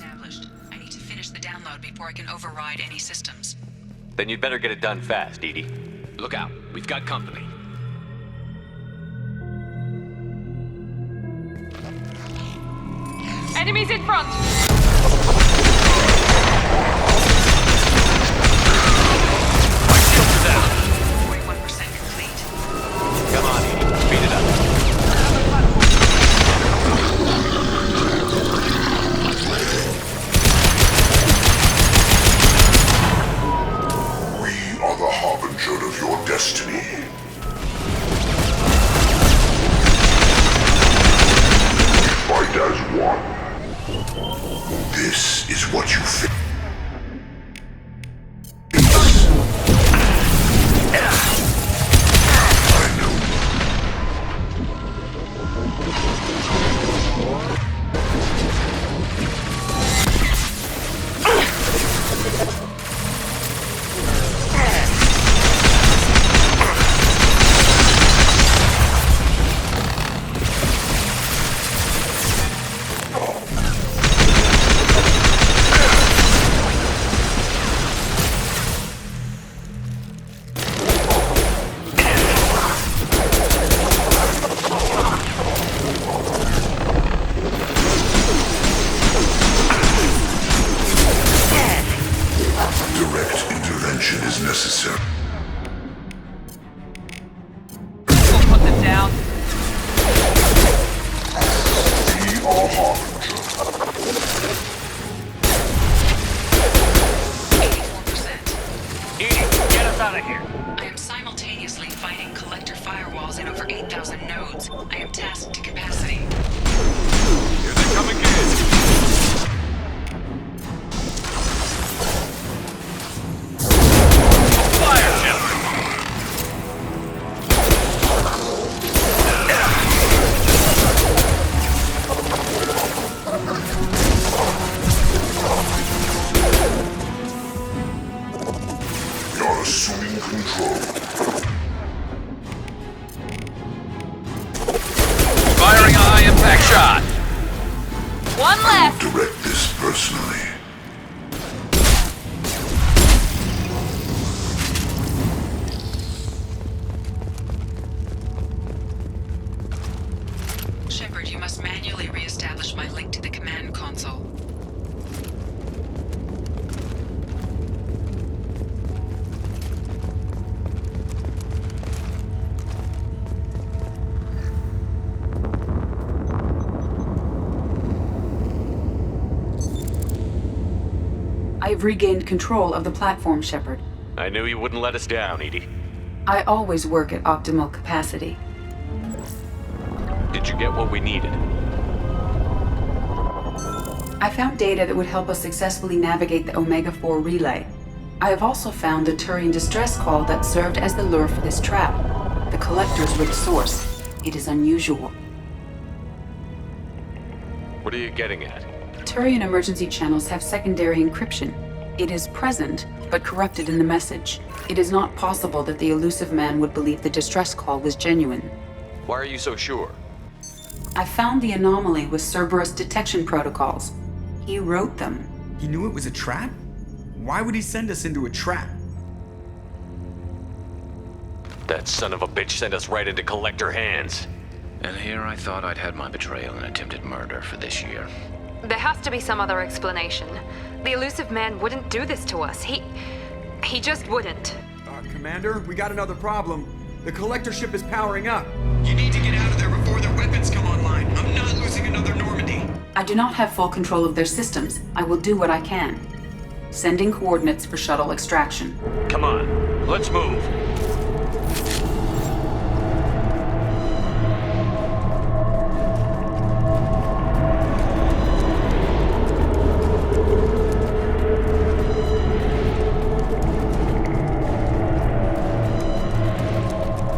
established. I need to finish the download before I can override any systems. Then you'd better get it done fast, Edie. Look out. We've got company. Enemies in front! My shields are down. 41% complete. Come on, Edie. Speed it up. We are the harbinger of your destiny. Fight as one. This is what you think. I know. Direct intervention is necessary. We'll put them down. We are harbinger. 84%. Edie, get us out of here. I am simultaneously fighting collector firewalls in over 8,000 nodes. I am tasked to capacity. Here they come again. Fire ship. You're assuming control. Firing a high impact shot. One left! Direct this personally. Shepard, you must manually re-establish my link to the command console. I've regained control of the platform, Shepard. I knew you wouldn't let us down, Edie. I always work at optimal capacity. Did you get what we needed? I found data that would help us successfully navigate the Omega-4 relay. I have also found the Turian distress call that served as the lure for this trap. The collectors were the source. It is unusual. What are you getting at? Turian emergency channels have secondary encryption. It is present, but corrupted in the message. It is not possible that the elusive man would believe the distress call was genuine. Why are you so sure? I found the anomaly with Cerberus detection protocols. He wrote them. He knew it was a trap? Why would he send us into a trap? That son of a bitch sent us right into collector hands. And here I thought I'd had my betrayal and attempted murder for this year. There has to be some other explanation. The elusive man wouldn't do this to us. He just wouldn't. Commander, we got another problem. The collector ship is powering up. You need to get out of there before their weapons come online. I'm not losing another Normandy. I do not have full control of their systems. I will do what I can. Sending coordinates for shuttle extraction. Come on, let's move.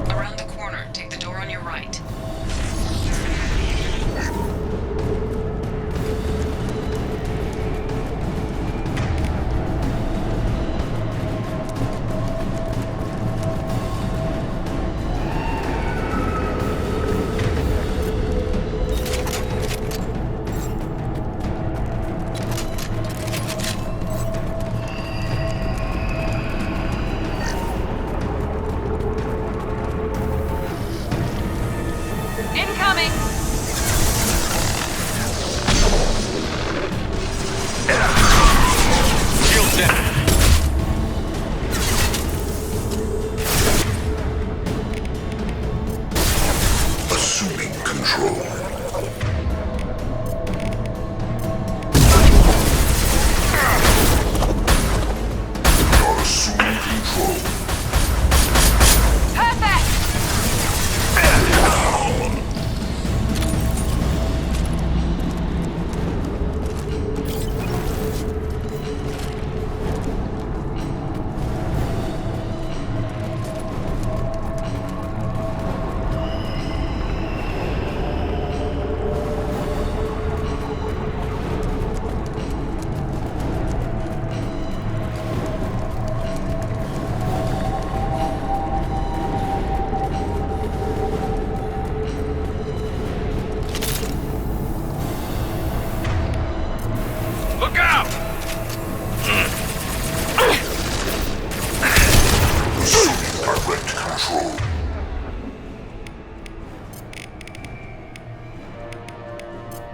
Around the corner, take the door on your right. Look out! Direct control.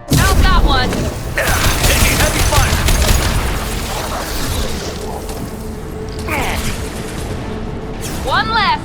How's that one? Taking heavy fire! One less.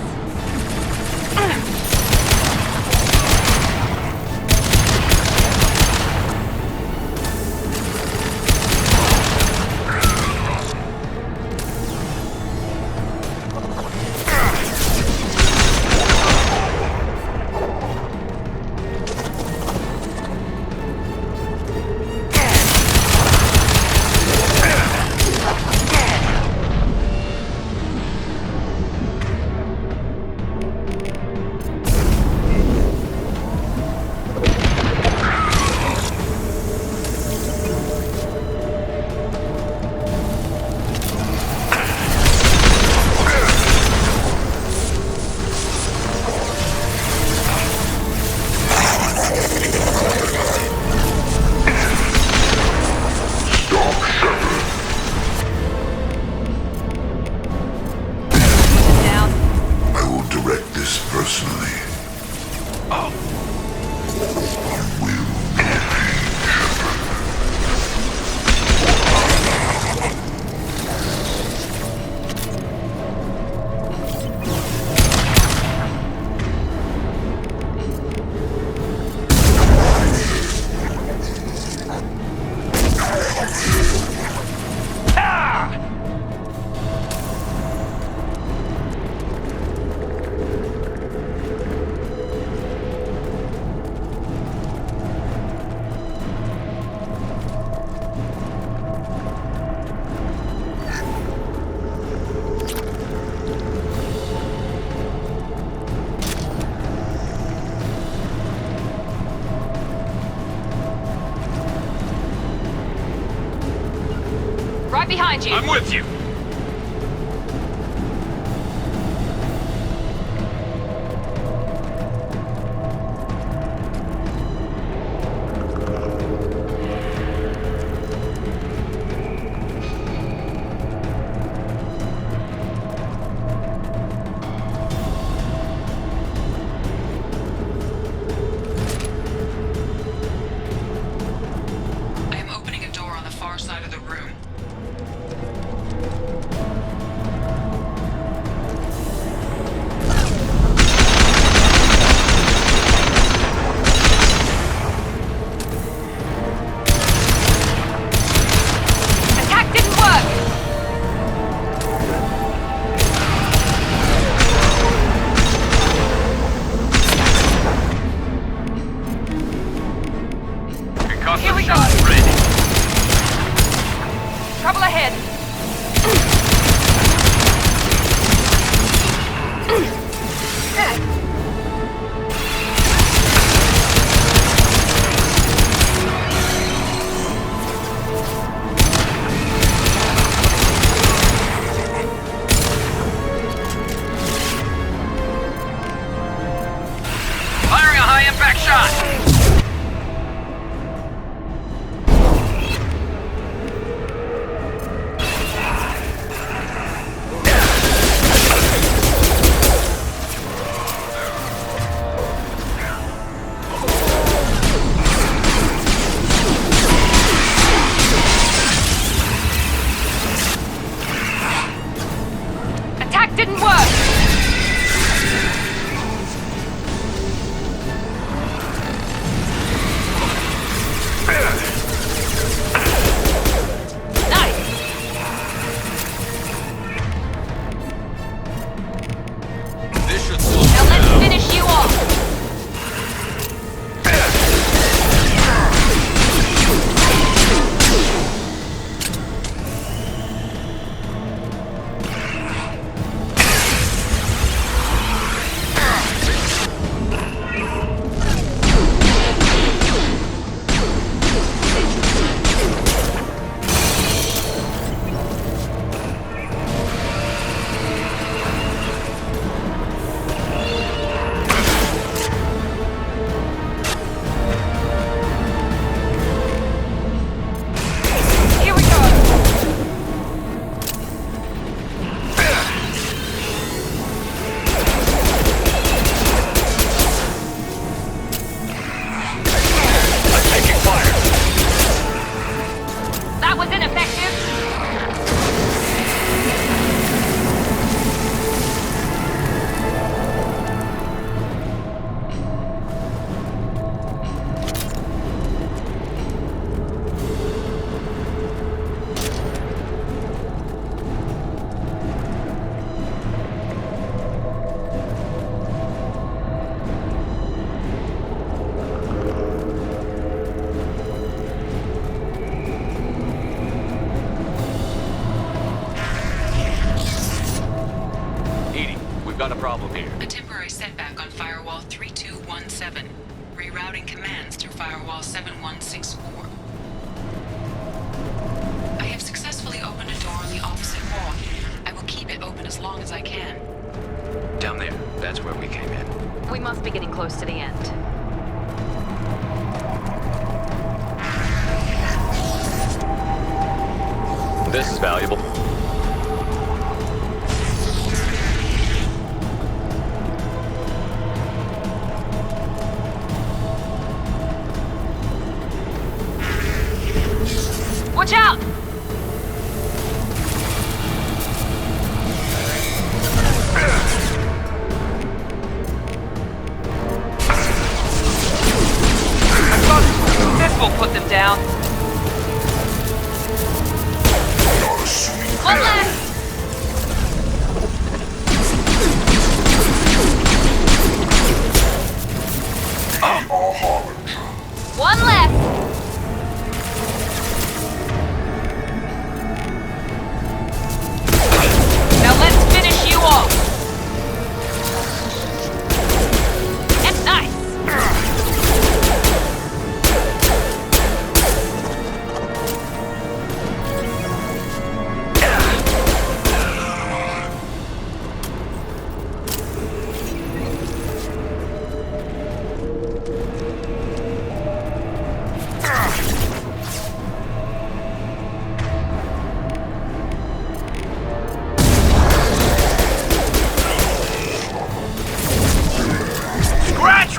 I will direct this personally. Right behind you. I'm with you. I am opening a door on the far side of the room. Attack didn't work. Here we go. Ready. That was ineffective! Got a problem here. A temporary setback on Firewall 3217. Rerouting commands through Firewall 7164. I have successfully opened a door on the opposite wall. I will keep it open as long as I can. Down there. That's where we came in. We must be getting close to the end. This is valuable. Watch out! This will put them down. One left! One left! Now let's finish you off! That's nice!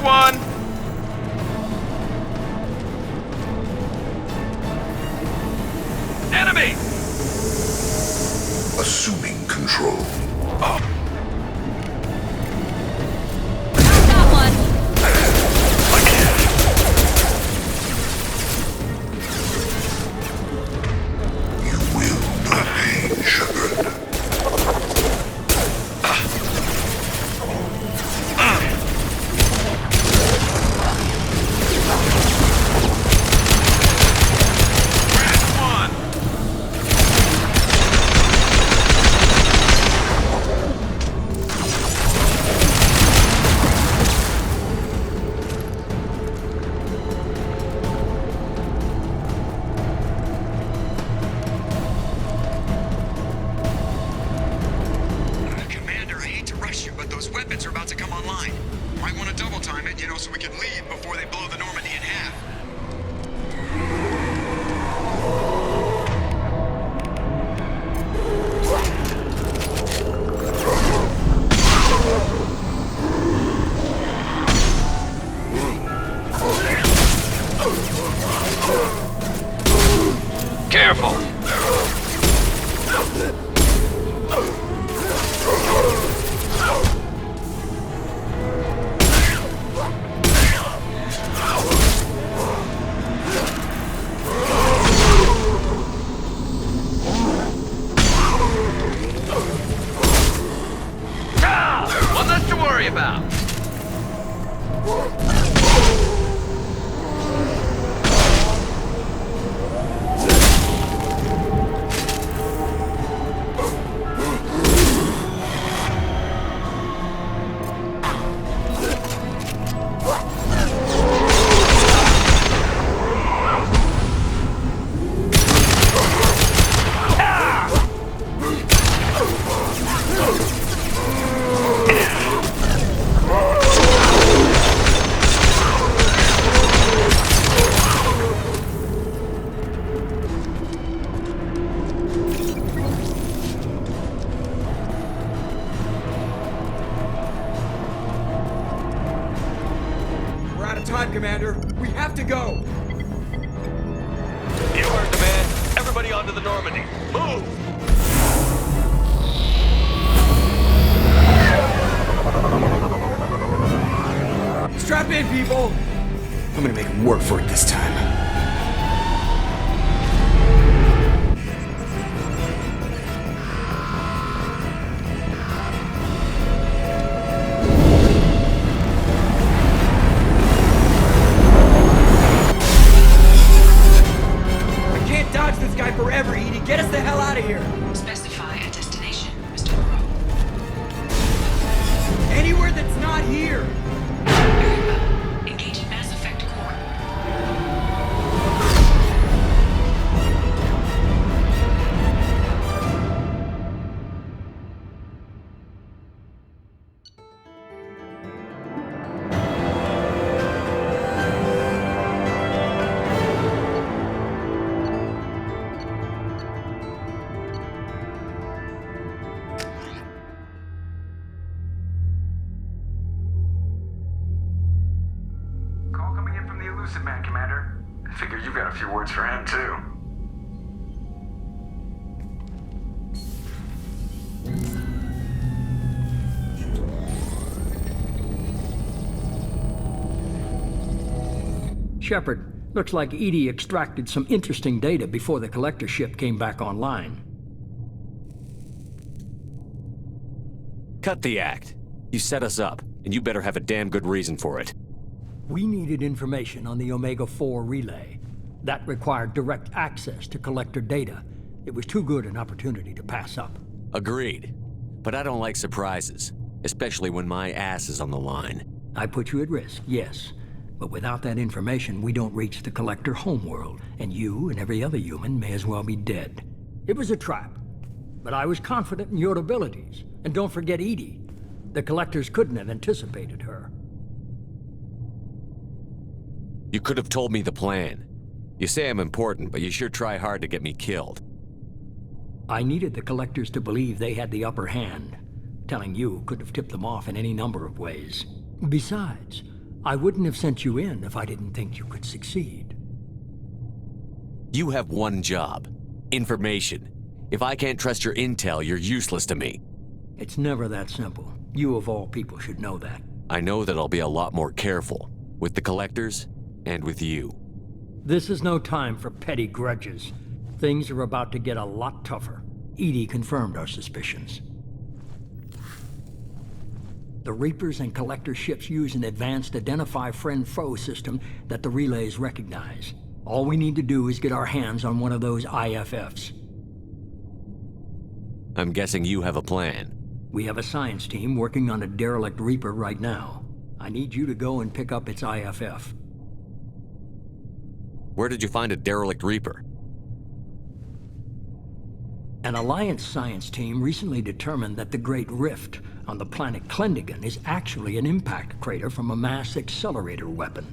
One! Enemy! Assuming control. Got one! You will not pain, Shepard. Weapons are about to come online. Might want to double time it, so we can leave before they blow the Normandy in half. Careful! One less to worry about. Time, Commander. We have to go. You heard the man. Everybody into the Normandy. Move! Strap in, people! I'm gonna make him work for it this time. I can't dodge this guy forever, Edie. Get us the hell out of here! Specify a destination, Mr. Crow. Anywhere that's not here! Very well. Engage Mass Effect Core. Call coming in from the Elusive Man, Commander. I figure you've got a few words for him, too. Shepard, looks like Edie extracted some interesting data before the collector ship came back online. Cut the act. You set us up, and you better have a damn good reason for it. We needed information on the Omega-4 relay. That required direct access to collector data. It was too good an opportunity to pass up. Agreed. But I don't like surprises, especially when my ass is on the line. I put you at risk, yes. But without that information, we don't reach the collector homeworld, and you and every other human may as well be dead. It was a trap, but I was confident in your abilities. And don't forget Edie. The collectors couldn't have anticipated her. You could have told me the plan. You say I'm important, but you sure try hard to get me killed. I needed the collectors to believe they had the upper hand. Telling you could have tipped them off in any number of ways. Besides, I wouldn't have sent you in if I didn't think you could succeed. You have one job. Information. If I can't trust your intel, you're useless to me. It's never that simple. You of all people should know that. I know that I'll be a lot more careful. With the collectors, and with you. This is no time for petty grudges. Things are about to get a lot tougher. Edie confirmed our suspicions. The Reapers and Collector ships use an advanced Identify Friend-Foe system that the relays recognize. All we need to do is get our hands on one of those IFFs. I'm guessing you have a plan. We have a science team working on a derelict Reaper right now. I need you to go and pick up its IFF. Where did you find a derelict Reaper? An Alliance science team recently determined that the Great Rift on the planet Klendigan is actually an impact crater from a mass accelerator weapon.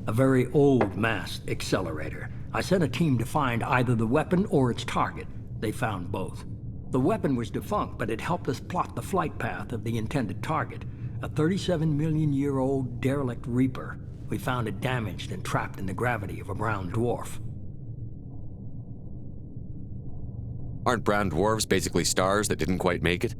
A very old mass accelerator. I sent a team to find either the weapon or its target. They found both. The weapon was defunct, but it helped us plot the flight path of the intended target. A 37-million-year-old derelict Reaper. We found it damaged and trapped in the gravity of a brown dwarf. Aren't brown dwarves basically stars that didn't quite make it?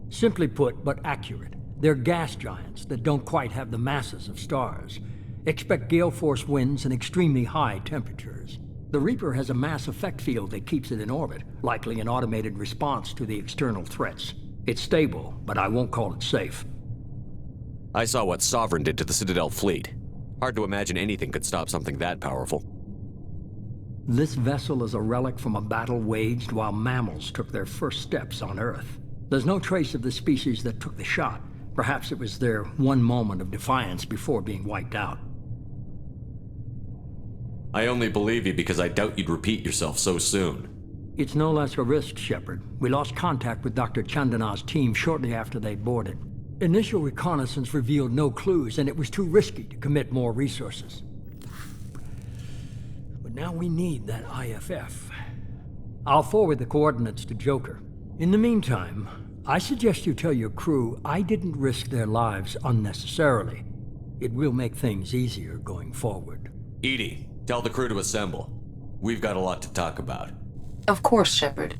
Simply put, but accurate. They're gas giants that don't quite have the masses of stars. Expect gale force winds and extremely high temperatures. The Reaper has a mass effect field that keeps it in orbit, likely an automated response to the external threats. It's stable, but I won't call it safe. I saw what Sovereign did to the Citadel fleet. Hard to imagine anything could stop something that powerful. This vessel is a relic from a battle waged while mammals took their first steps on Earth. There's no trace of the species that took the shot. Perhaps it was their one moment of defiance before being wiped out. I only believe you because I doubt you'd repeat yourself so soon. It's no less a risk, Shepard. We lost contact with Dr. Chandana's team shortly after they boarded. Initial reconnaissance revealed no clues, and it was too risky to commit more resources. But now we need that IFF. I'll forward the coordinates to Joker. In the meantime, I suggest you tell your crew I didn't risk their lives unnecessarily. It will make things easier going forward. Edie, tell the crew to assemble. We've got a lot to talk about. Of course, Shepard.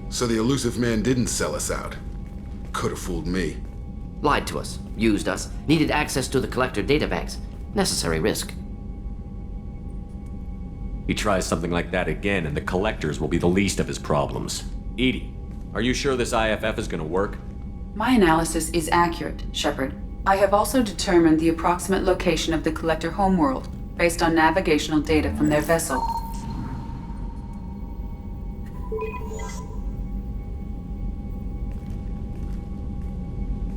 So the elusive man didn't sell us out. Could have fooled me. Lied to us, used us, needed access to the collector databanks. Necessary risk. He tries something like that again, and the collectors will be the least of his problems. Edie, are you sure this IFF is gonna work? My analysis is accurate, Shepard. I have also determined the approximate location of the collector homeworld, based on navigational data from their vessel.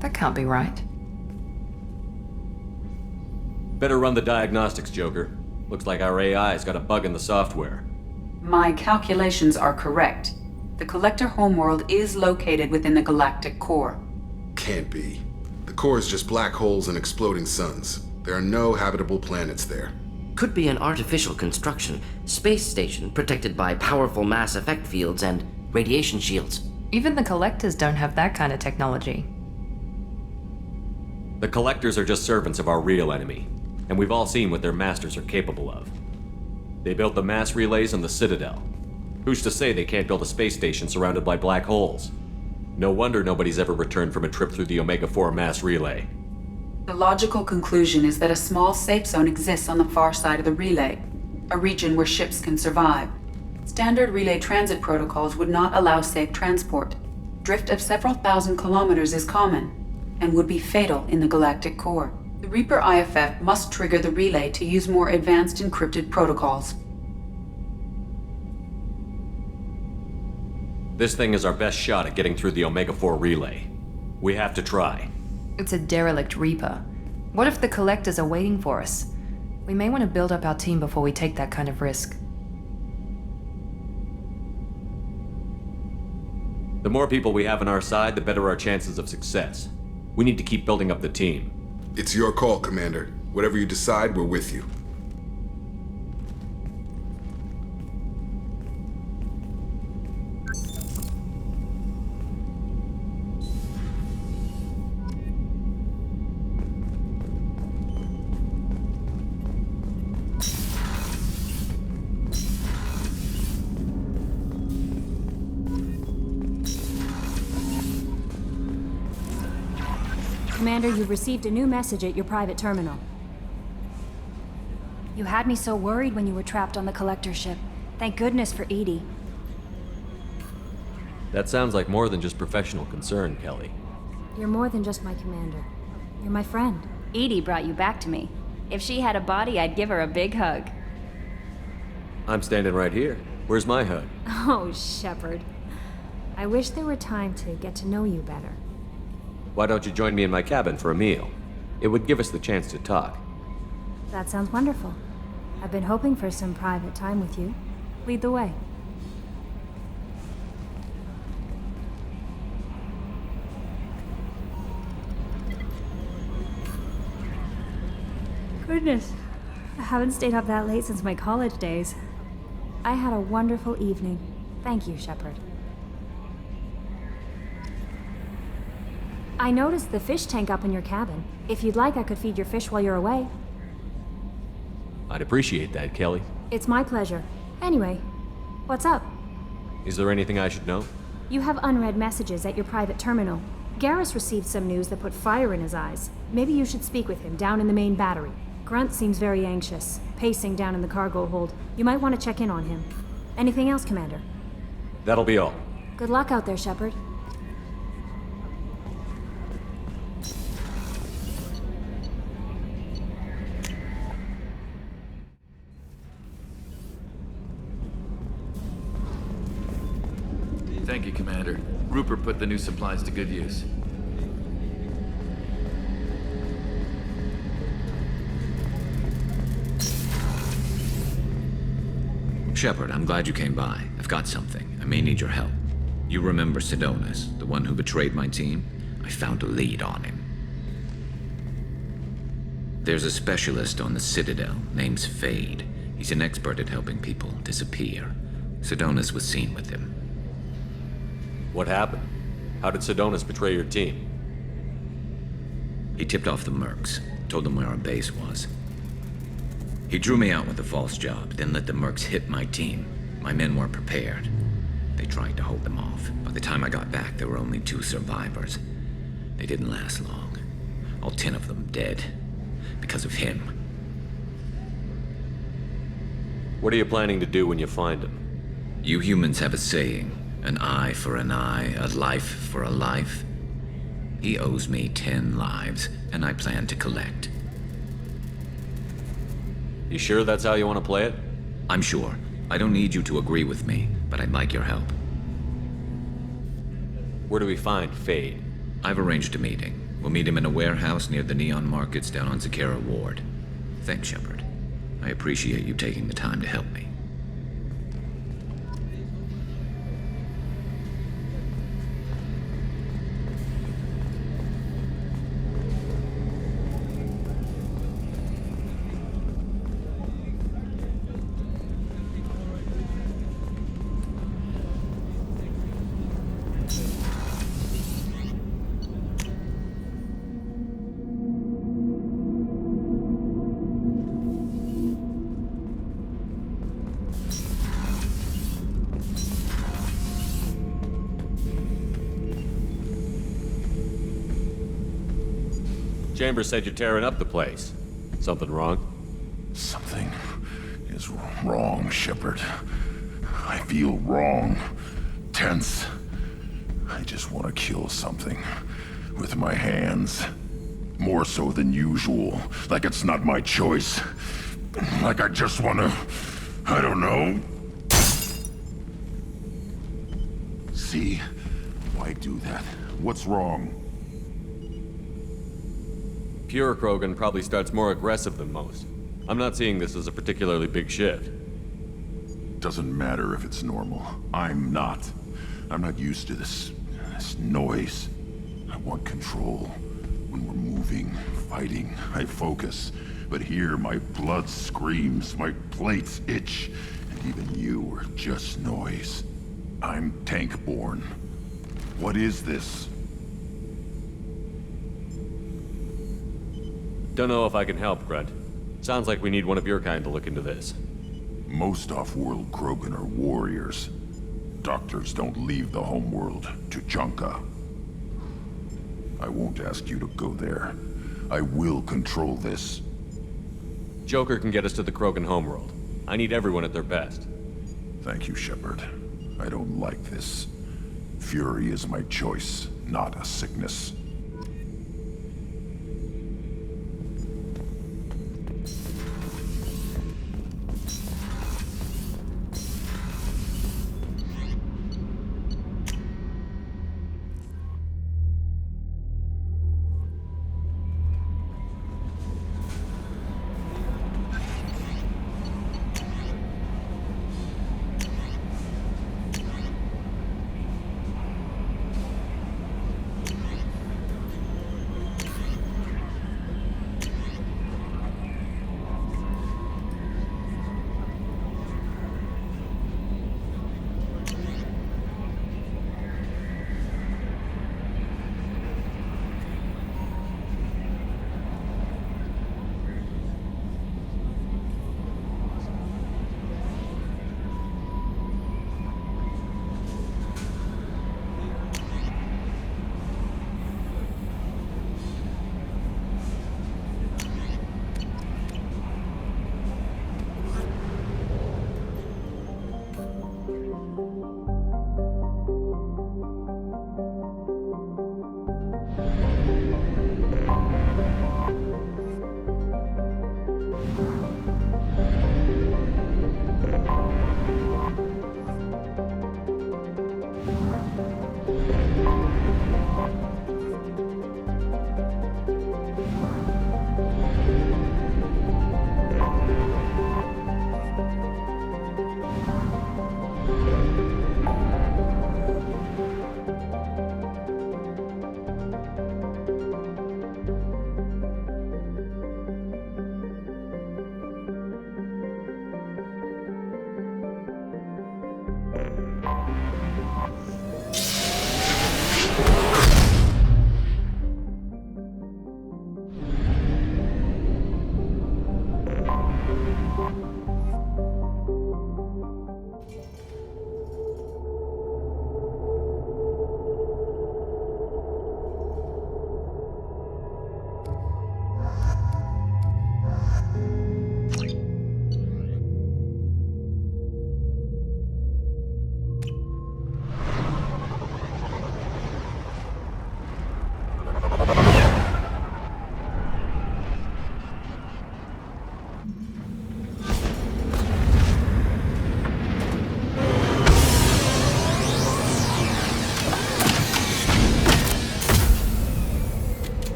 That can't be right. Better run the diagnostics, Joker. Looks like our AI's got a bug in the software. My calculations are correct. The collector homeworld is located within the galactic core. Can't be. The core is just black holes and exploding suns. There are no habitable planets there. Could be an artificial construction, space station protected by powerful mass effect fields and radiation shields. Even the collectors don't have that kind of technology. The collectors are just servants of our real enemy, and we've all seen what their masters are capable of. They built the mass relays on the Citadel. Who's to say they can't build a space station surrounded by black holes? No wonder nobody's ever returned from a trip through the Omega-4 mass relay. The logical conclusion is that a small safe zone exists on the far side of the relay, a region where ships can survive. Standard relay transit protocols would not allow safe transport. Drift of several thousand kilometers is common, and would be fatal in the galactic core. The Reaper IFF must trigger the relay to use more advanced encrypted protocols. This thing is our best shot at getting through the Omega-4 relay. We have to try. It's a derelict Reaper. What if the collectors are waiting for us? We may want to build up our team before we take that kind of risk. The more people we have on our side, the better our chances of success. We need to keep building up the team. It's your call, Commander. Whatever you decide, we're with you. Commander, you've received a new message at your private terminal. You had me so worried when you were trapped on the collector ship. Thank goodness for Edie. That sounds like more than just professional concern, Kelly. You're more than just my commander. You're my friend. Edie brought you back to me. If she had a body, I'd give her a big hug. I'm standing right here. Where's my hug? Oh, Shepard. I wish there were time to get to know you better. Why don't you join me in my cabin for a meal? It would give us the chance to talk. That sounds wonderful. I've been hoping for some private time with you. Lead the way. Goodness, I haven't stayed up that late since my college days. I had a wonderful evening. Thank you, Shepard. I noticed the fish tank up in your cabin. If you'd like, I could feed your fish while you're away. I'd appreciate that, Kelly. It's my pleasure. Anyway, what's up? Is there anything I should know? You have unread messages at your private terminal. Garrus received some news that put fire in his eyes. Maybe you should speak with him down in the main battery. Grunt seems very anxious, pacing down in the cargo hold. You might want to check in on him. Anything else, Commander? That'll be all. Good luck out there, Shepard. Thank you, Commander. Rupert put the new supplies to good use. Shepard, I'm glad you came by. I've got something. I may need your help. You remember Sidonis, the one who betrayed my team? I found a lead on him. There's a specialist on the Citadel, name's Fade. He's an expert at helping people disappear. Sidonis was seen with him. What happened? How did Sidonis betray your team? He tipped off the mercs, told them where our base was. He drew me out with a false job, then let the mercs hit my team. My men weren't prepared. They tried to hold them off. By the time I got back, there were only 2 survivors. They didn't last long. All 10 of them dead. Because of him. What are you planning to do when you find him? You humans have a saying, an eye for an eye, a life for a life. He owes me 10 lives, and I plan to collect. You sure that's how you want to play it? I'm sure. I don't need you to agree with me, but I'd like your help. Where do we find Fade? I've arranged a meeting. We'll meet him in a warehouse near the Neon Markets down on Zakera Ward. Thanks, Shepard. I appreciate you taking the time to help me. Chambers said you're tearing up the place. Something wrong? Something is wrong, Shepard. I feel wrong. Tense. I just want to kill something. With my hands. More so than usual. Like it's not my choice. Like I just want to... I don't know. See? Why do that? What's wrong? Pure Krogan probably starts more aggressive than most. I'm not seeing this as a particularly big shift. Doesn't matter if it's normal. I'm not. I'm not used to this noise. I want control. When we're moving, fighting, I focus. But here, my blood screams, my plates itch, and even you are just noise. I'm tank-born. What is this? Don't know if I can help, Grunt. Sounds like we need one of your kind to look into this. Most off-world Krogan are warriors. Doctors don't leave the homeworld to Junka. I won't ask you to go there. I will control this. Joker can get us to the Krogan homeworld. I need everyone at their best. Thank you, Shepard. I don't like this. Fury is my choice, not a sickness.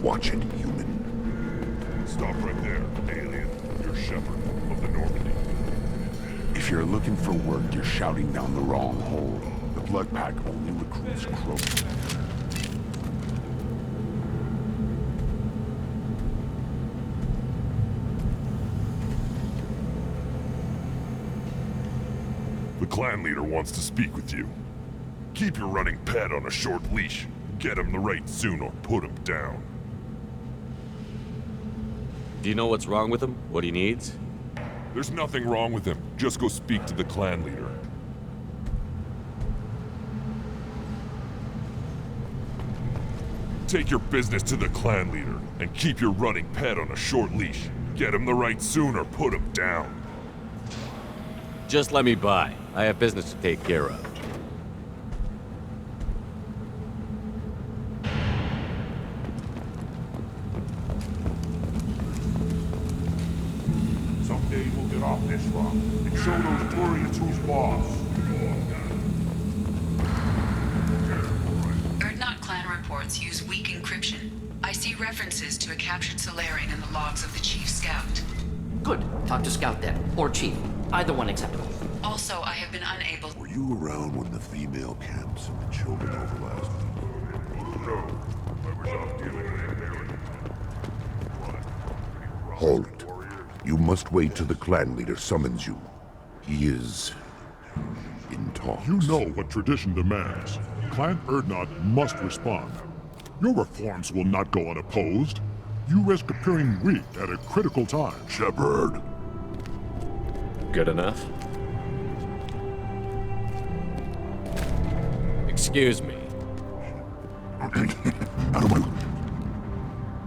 Watch it, human. Stop right there, alien. You're Shepard of the Normandy. If you're looking for work, you're shouting down the wrong hole. The Blood Pack only recruits Krogan. The clan leader wants to speak with you. Keep your running pet on a short leash. Get him the right soon or put him down. Do you know what's wrong with him? What he needs? There's nothing wrong with him. Just go speak to the clan leader. Take your business to the clan leader, and keep your running pet on a short leash. Get him the right soon or put him down. Just let me by. I have business to take care of. Someday we'll get off this rock and show those Turians who's boss. Erdnot clan reports use weak encryption. I see references to a captured Solarian in the logs of the Chief Scout. Good. Talk to Scout then. Or Chief. Either one acceptable. Also, I have been unable... Were you around when the female camps and the children overlasted? No. I was off dealing with an alien. Halt. You must wait till the clan leader summons you. He is... in talks. You know what tradition demands. Clan Erdnot must respond. Your reforms will not go unopposed. You risk appearing weak at a critical time. Shepard. Good enough? Excuse me. Out of my...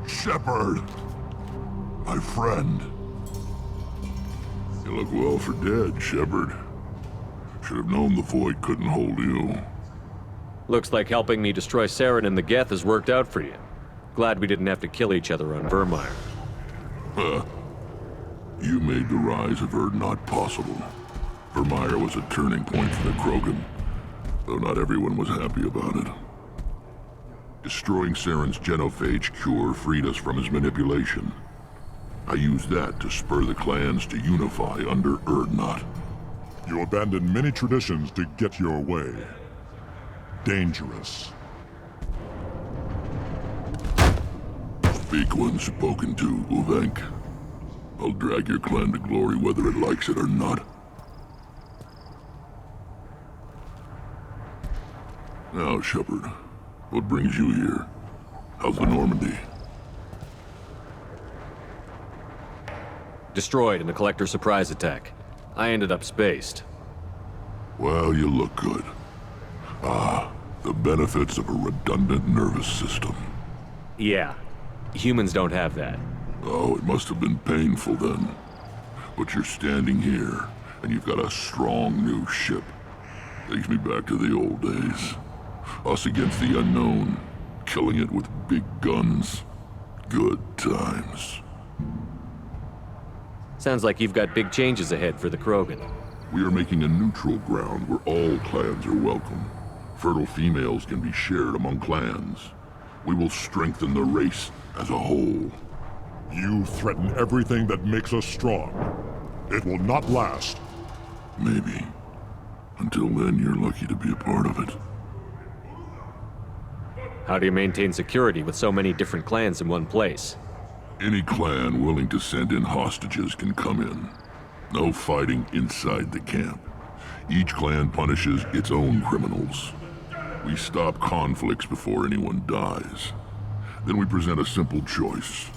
Shepard! My friend. You look well for dead, Shepard. Should have known the Void couldn't hold you. Looks like helping me destroy Saren and the Geth has worked out for you. Glad we didn't have to kill each other on Vermeer. Huh. You made the rise of Erdnot possible. Vermeer was a turning point for the Krogan, though not everyone was happy about it. Destroying Saren's genophage cure freed us from his manipulation. I used that to spur the clans to unify under Erdnot. You abandoned many traditions to get your way. Dangerous. Speak when spoken to, Uvenk. I'll drag your clan to glory whether it likes it or not. Now, Shepard, what brings you here? How's the Normandy? Destroyed in the Collector surprise attack. I ended up spaced. Well, you look good. Ah, the benefits of a redundant nervous system. Yeah. Humans don't have that. Oh, it must have been painful then. But you're standing here, and you've got a strong new ship. Takes me back to the old days. Us against the unknown, killing it with big guns. Good times. Sounds like you've got big changes ahead for the Krogan. We are making a neutral ground where all clans are welcome. Fertile females can be shared among clans. We will strengthen the race as a whole. You threaten everything that makes us strong. It will not last. Maybe. Until then, you're lucky to be a part of it. How do you maintain security with so many different clans in one place? Any clan willing to send in hostages can come in. No fighting inside the camp. Each clan punishes its own criminals. We stop conflicts before anyone dies. Then we present a simple choice.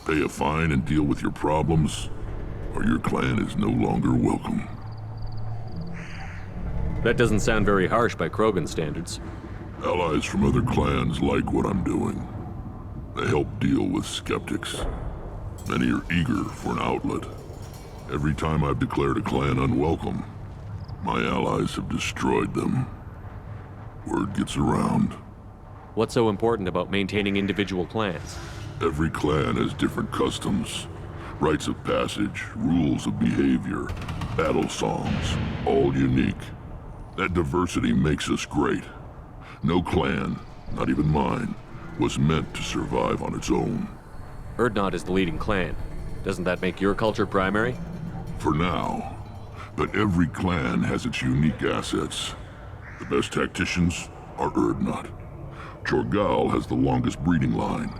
Pay a fine and deal with your problems, or your clan is no longer welcome. That doesn't sound very harsh by Krogan standards. Allies from other clans like what I'm doing. They help deal with skeptics. Many are eager for an outlet. Every time I've declared a clan unwelcome, my allies have destroyed them. Word gets around. What's so important about maintaining individual clans? Every clan has different customs, rites of passage, rules of behavior, battle songs, all unique. That diversity makes us great. No clan, not even mine, was meant to survive on its own. Urdnot is the leading clan. Doesn't that make your culture primary? For now. But every clan has its unique assets. The best tacticians are Urdnot. Chorgal has the longest breeding line.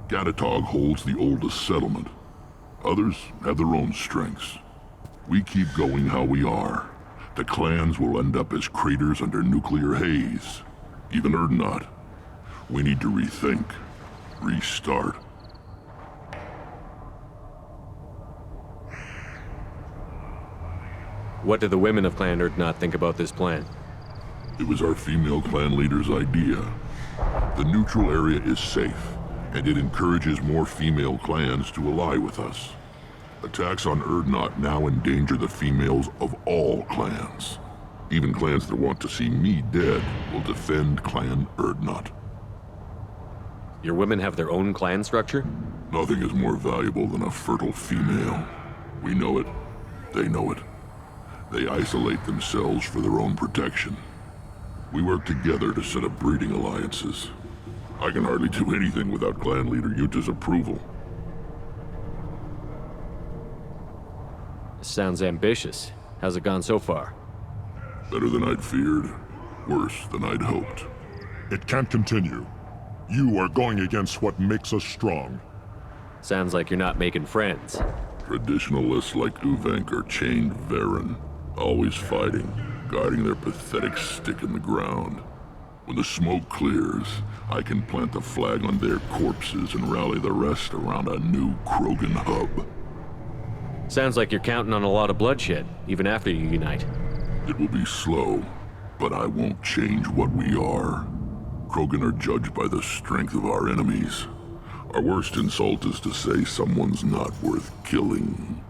Gatatog holds the oldest settlement. Others have their own strengths. We keep going how we are. The clans will end up as craters under nuclear haze. Even Urdnot. We need to rethink. Restart. What do the women of Clan Urdnot think about this plan? It was our female clan leader's idea. The neutral area is safe, and it encourages more female clans to ally with us. Attacks on Urdnot now endanger the females of all clans. Even clans that want to see me dead will defend Clan Urdnot. Your women have their own clan structure? Nothing is more valuable than a fertile female. We know it. They know it. They isolate themselves for their own protection. We work together to set up breeding alliances. I can hardly do anything without clan leader Yuta's approval. Sounds ambitious. How's it gone so far? Better than I'd feared. Worse than I'd hoped. It can't continue. You are going against what makes us strong. Sounds like you're not making friends. Traditionalists like Uvenk are chained Varen, always fighting, guarding their pathetic stick in the ground. When the smoke clears, I can plant the flag on their corpses and rally the rest around a new Krogan hub. Sounds like you're counting on a lot of bloodshed, even after you unite. It will be slow, but I won't change what we are. Krogan are judged by the strength of our enemies. Our worst insult is to say someone's not worth killing.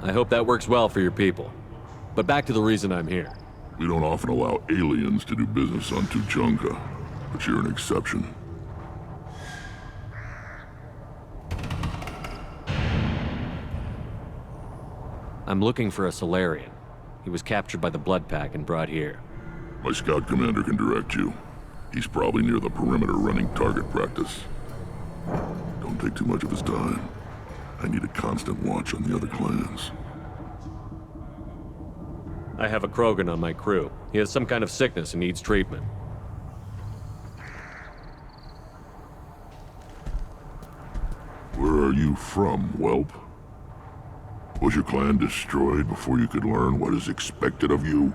I hope that works well for your people. But back to the reason I'm here. We don't often allow aliens to do business on Tuchanka, but you're an exception. I'm looking for a Solarian. He was captured by the Blood Pack and brought here. My scout commander can direct you. He's probably near the perimeter running target practice. Don't take too much of his time. I need a constant watch on the other clans. I have a Krogan on my crew. He has some kind of sickness and needs treatment. Where are you from, whelp? Was your clan destroyed before you could learn what is expected of you?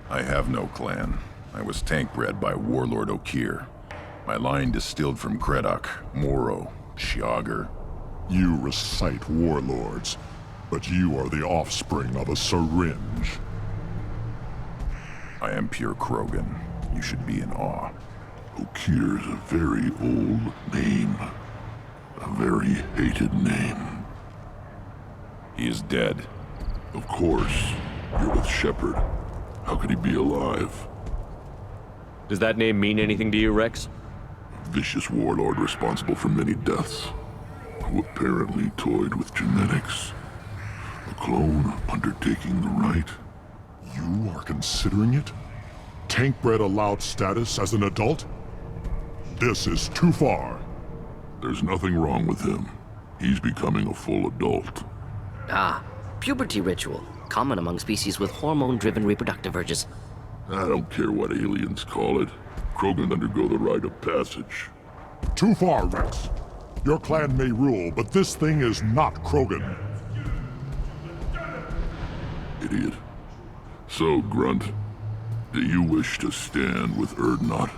I have no clan. I was tank bred by Warlord Okir. My line distilled from Kredok, Moro, Shiagar. You recite warlords, but you are the offspring of a syringe. I am pure Krogan. You should be in awe. Okir's a very old name. A very hated name. He is dead. Of course. You're with Shepard. How could he be alive? Does that name mean anything to you, Rex? Vicious warlord responsible for many deaths, who apparently toyed with genetics. A clone undertaking the right. You are considering it? Tank-bred allowed status as an adult? This is too far. There's nothing wrong with him. He's becoming a full adult. Ah, puberty ritual. Common among species with hormone-driven reproductive urges. I don't care what aliens call it. Krogan undergo the rite of passage. Too far, Rex. Your clan may rule, but this thing is not Krogan. Idiot. So, Grunt, do you wish to stand with Urdnot?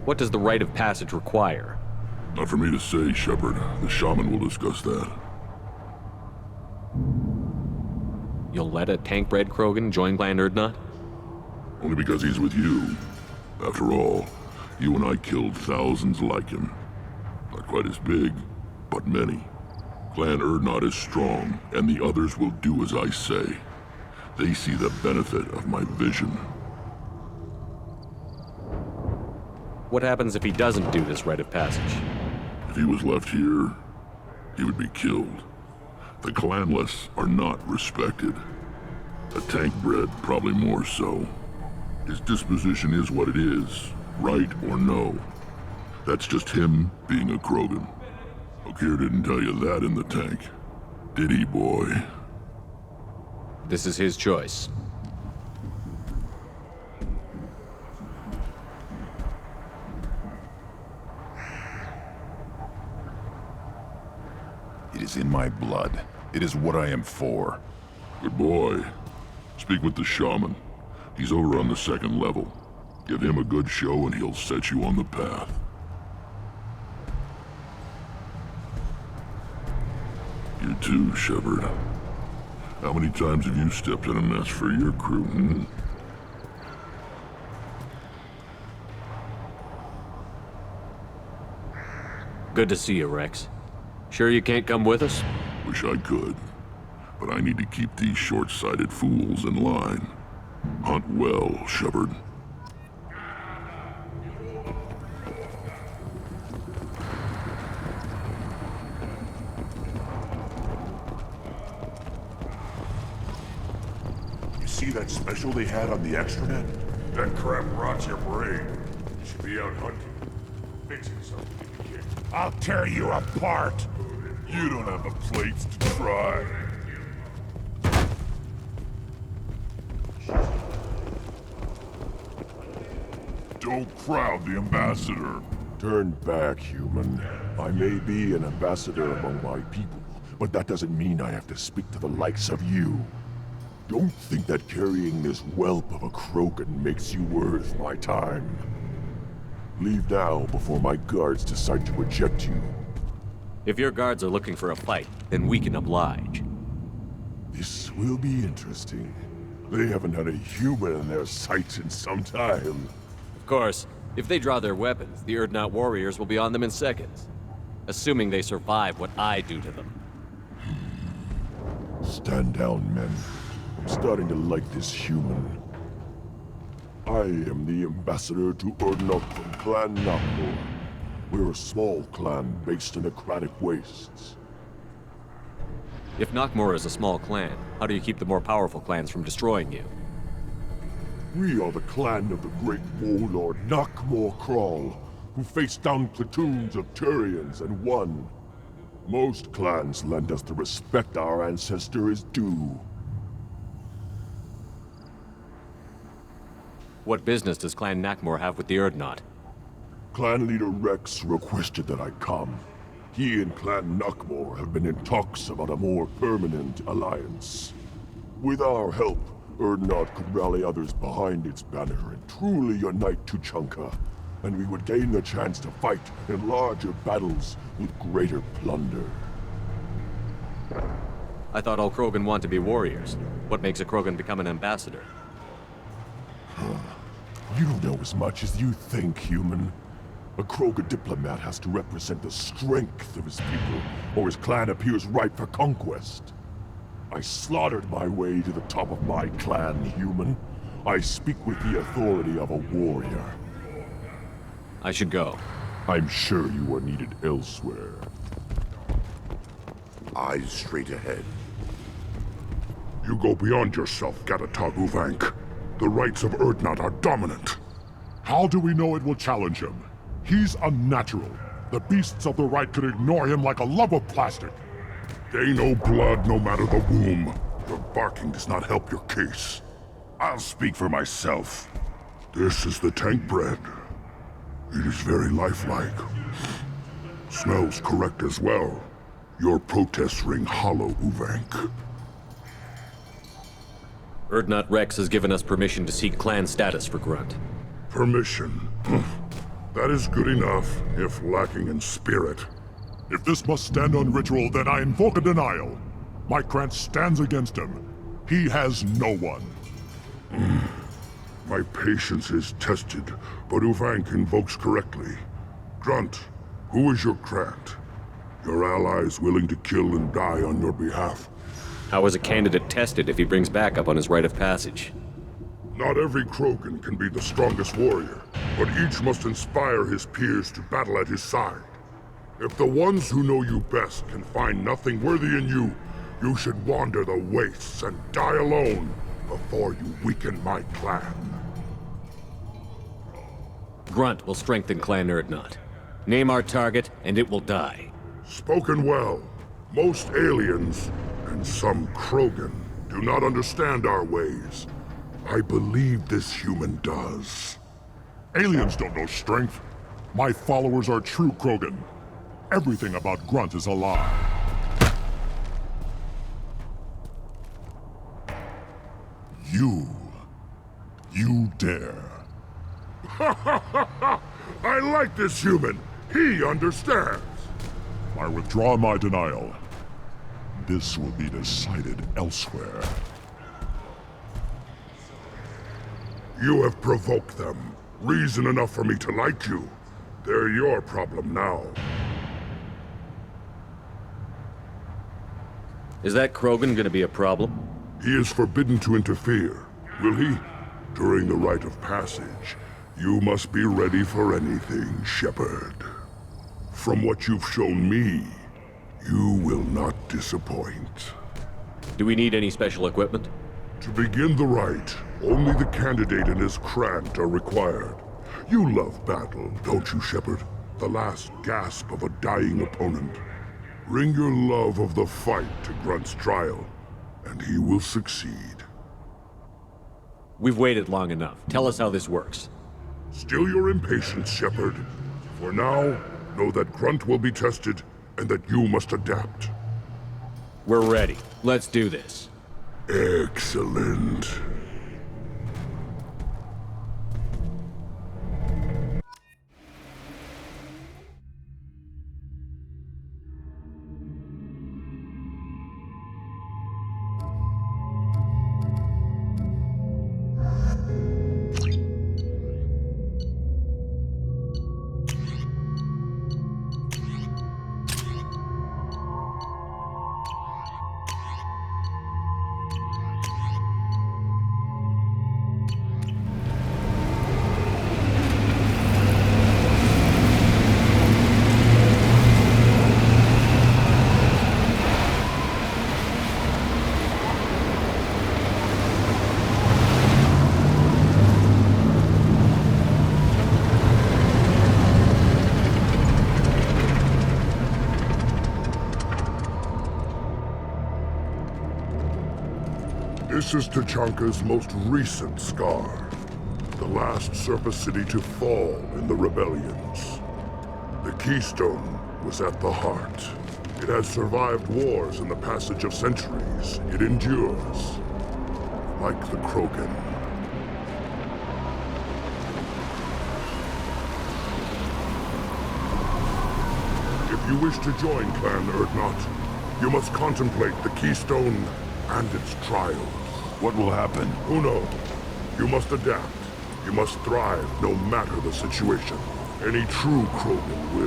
What does the rite of passage require? Not for me to say, Shepard. The shaman will discuss that. You'll let a tank-bred Krogan join Clan Urdnot? Only because he's with you. After all, you and I killed thousands like him. Not quite as big, but many. Clan Urdnot is strong, and the others will do as I say. They see the benefit of my vision. What happens if he doesn't do this rite of passage? If he was left here, he would be killed. The clanless are not respected. A tank bred, probably more so. His disposition is what it is, right or no. That's just him being a Krogan. Okeer didn't tell you that in the tank, did he, boy? This is his choice. It is in my blood. It is what I am for. Good boy. Speak with the shaman. He's over on the second level. Give him a good show and he'll set you on the path. You too, Shepard. How many times have you stepped in a mess for your crew, hmm? Good to see you, Rex. Sure you can't come with us? Wish I could. But I need to keep these short-sighted fools in line. Hunt well, Shepard. You see that special they had on the extranet? That crap rots your brain. You should be out hunting. Fixing something if you can. I'll tear you apart! You don't have the plates to try. Don't crowd the ambassador. Turn back, human. I may be an ambassador among my people, but that doesn't mean I have to speak to the likes of you. Don't think that carrying this whelp of a Krogan makes you worth my time. Leave now before my guards decide to eject you. If your guards are looking for a fight, then we can oblige. This will be interesting. They haven't had a human in their sights in some time. Of course, if they draw their weapons, the Urdnot warriors will be on them in seconds. Assuming they survive what I do to them. Stand down, men. I'm starting to like this human. I am the ambassador to Urdnot from Clan Nakmor. We're a small clan based in Aquatic Wastes. If Nakmor is a small clan, how do you keep the more powerful clans from destroying you? We are the clan of the great warlord Nakmor Crawl, who faced down platoons of Turians and won. Most clans lend us the respect our ancestor is due. What business does Clan Nakmor have with the Urdnot? Clan leader Rex requested that I come. He and Clan Nakmor have been in talks about a more permanent alliance. With our help, Urdnot could rally others behind its banner and truly unite Tuchanka, and we would gain the chance to fight in larger battles with greater plunder. I thought all Krogan want to be warriors. What makes a Krogan become an ambassador? You don't know as much as you think, human. A Krogan diplomat has to represent the strength of his people, or his clan appears ripe for conquest. I slaughtered my way to the top of my clan, human. I speak with the authority of a warrior. I should go. I'm sure you are needed elsewhere. Eyes straight ahead. You go beyond yourself, Gatatog Uvank. The rights of Urdnot are dominant. How do we know it will challenge him? He's unnatural. The beasts of the right could ignore him like a lump of plastic. They know blood no matter the womb. Your barking does not help your case. I'll speak for myself. This is the tank bread. It is very lifelike. Smells correct as well. Your protests ring hollow, Uvank. Urdnot Rex has given us permission to seek clan status for Grunt. Permission? That is good enough, if lacking in spirit. If this must stand on ritual, then I invoke a denial. My clan stands against him. He has no one. My patience is tested, but Uvank invokes correctly. Grunt, who is your Krant? Your allies willing to kill and die on your behalf. How is a candidate tested if he brings backup on his rite of passage? Not every Krogan can be the strongest warrior, but each must inspire his peers to battle at his side. If the ones who know you best can find nothing worthy in you, you should wander the wastes and die alone before you weaken my clan. grunt will strengthen Clan Urdnot. Name our target, and it will die. Spoken well. Most aliens, and some Krogan, do not understand our ways. I believe this human does. Aliens don't know strength. My followers are true Krogan. Everything about Grunt is a lie. You dare. I like this human. He understands. I withdraw my denial. This will be decided elsewhere. You have provoked them. Reason enough for me to like you. They're your problem now. Is that Krogan gonna be a problem? He is forbidden to interfere. Will he? During the rite of passage, you must be ready for anything, Shepard. From what you've shown me, you will not disappoint. Do we need any special equipment? To begin the rite, only the candidate and his Krant are required. You love battle, don't you, Shepard? The last gasp of a dying opponent. Bring your love of the fight to Grunt's trial, and he will succeed. We've waited long enough. Tell us how this works. Still your impatience, Shepard. For now, know that Grunt will be tested, and that you must adapt. We're ready. Let's do this. Excellent. This is Tachanka's most recent scar. The last surface city to fall in the rebellions. The Keystone was at the heart. It has survived wars and the passage of centuries. It endures. Like the Krogan. If you wish to join Clan Urdnot, you must contemplate the Keystone and its trials. What will happen? Who knows? You must adapt. You must thrive no matter the situation. Any true Krogan will.